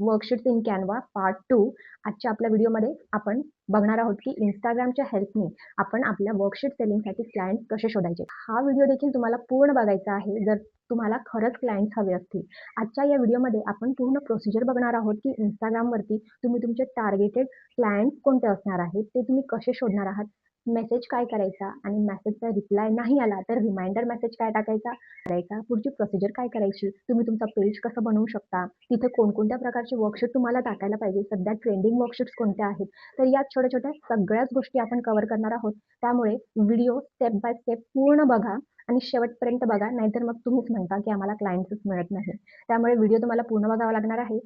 Worksheets in Canva part 2. आजच्या आपल्या व्हिडिओमध्ये आपण बघणार आहोत की Instagramच्या हेल्पने आपण आपल्या वर्कशीट सेलिंगसाठी क्लायंट्स कसे शोधायचे. हा व्हिडिओ देखील तुम्हाला पूर्ण बघायचा आहे जर तुम्हाला खरंच क्लायंट्स हवे असतील. आजच्या या व्हिडिओमध्ये आपण पूर्ण प्रोसिजर बघणार आहोत की Instagramवरती तुम्ही तुमचे टार्गेटेड क्लायंट्स कोणते असणार आहेत, ते तुम्ही कसे शोधणार आहात, मेसेज काय करायचा आणि मेसेजचा रिप्लाय नाही आला तर रिमाइंडर मेसेज काय टाकायचा, पुढची प्रोसिजर काय करायची, तुम्ही तुमचा पेज कसं बनवू शकता, तिथे कोणकोणत्या प्रकारचे वर्कशीट तुम्हाला टाकायला पाहिजे, सध्या ट्रेंडिंग वर्कशीट्स कोणत्या आहेत. तर या छोट्या-छोट्या सगळ्याच गोष्टी आपण कव्हर करणार आहोत. त्यामुळे व्हिडिओ स्टेप बाय स्टेप पूर्ण बघा आणि शेवटपर्यंत बघा, नाहीतर मग तुम्हीच म्हणता की आम्हाला क्लायंट्सच मिळत नाही. त्यामुळे व्हिडिओ तुम्हाला पूर्ण बघावा लागणार आहे.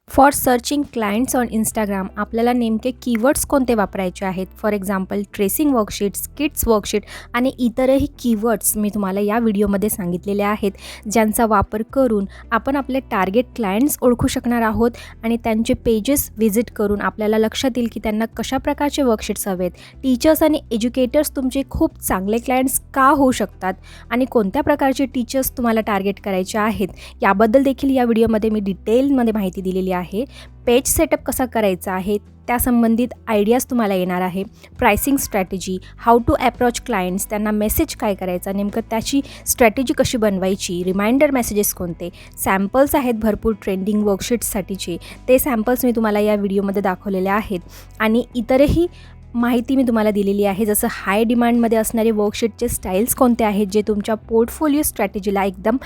For searching clients on Instagram आपल्याला नेमके कीवर्ड्स कोणते वापरायचे आहेत. For example tracing worksheets, kids worksheet आणि इतरही कीवर्ड्स मी तुम्हाला या व्हिडिओमध्ये सांगितलेले आहेत, ज्यांचा वापर करून आपण आपले टार्गेट क्लायंट्स ओळखू शकणार आहोत आणि त्यांचे पेजेस व्हिजिट करून आपल्याला लक्षात येईल की त्यांना कशा प्रकारचे वर्कशीट्स हवेत. टीचर्स आणि एज्युकेटर्स तुमचे खूप चांगले क्लायंट्स का होऊ शकतात आणि कोणत्या प्रकारचे टीचर्स तुम्हाला टार्गेट करायचे आहेत, याबद्दल देखील या व्हिडिओमध्ये मी डिटेलमध्ये माहिती दिलेली आहे. पेज सेटअप कसा करायचा आहे त्यासंबंधित आयडियाज तुम्हाला येणार आहे. Pricing strategy, how to approach clients, त्यांना मेसेज काय करायचा, नेमकं त्याची स्ट्रॅटेजी कशी बनवायची, रिमाइंडर मेसेजेस कोणते, सॅम्पल्स आहेत भरपूर ट्रेंडिंग वर्कशीट्ससाठीचे, ते सॅम्पल्स मी तुम्हाला या व्हिडिओमध्ये दाखवलेले आहेत आणि इतरही माहिती मी तुम्हाला दिलेली आहे, जसं हाय डिमांडमध्ये असणारे वर्कशीटचे स्टाईल्स कोणते आहेत जे तुमच्या पोर्टफोलिओ स्ट्रॅटेजीला एकदम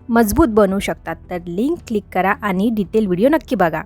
मजबूत बनवू शकतात. तर लिंक क्लिक करा आणि डिटेल व्हिडिओ नक्की बघा.